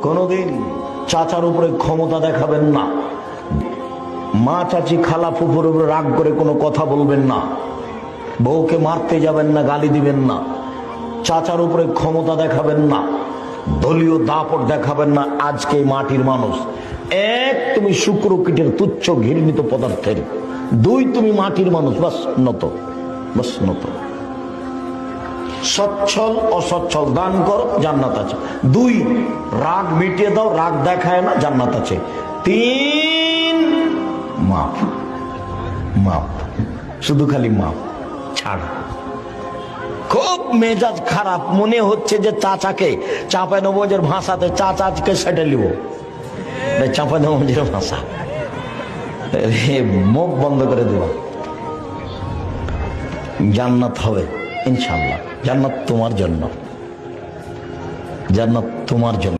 কোনোদিন চাচার উপরে ক্ষমতা দেখাবেন না, মা চাচি খালা ফুফুর উপরে রাগ করে কোনো কথা বলবেন না, বউকে মারতে যাবেন না, গালি দিবেন না, চাচার উপরে ক্ষমতা দেখাবেন না, দলীয় দাপট দেখাবেন না। আজকে মাটির মানুষ, এক তুমি শুক্রকীটের তুচ্ছ ঘৃণিত পদার্থের, দুই তুমি মাটির মানুষ, বাস নত, বাস নত। সচ্ছল অসচ্ছল দান করো, জান্নাত আছে। দুই, রাগ মিটিয়ে দাও, রাগ দেখায় না, জান্নাত আছে। তিন, মাফ, মাফ, শুধু খালি মাফ ছাড়। খুব মেজাজ খারাপ মনে হচ্ছে যে চাচাকে চাঁপাইনবাবগঞ্জের ভাষাতে চাচাকে সেটে নিব, চাঁপাইনবাবগঞ্জের ভাষা, মুখ বন্ধ করে দেব। জান্নাত হবে ইনশাআল্লাহ। জান্নাত তোমার জন্য, জান্নাত তোমার জন্য।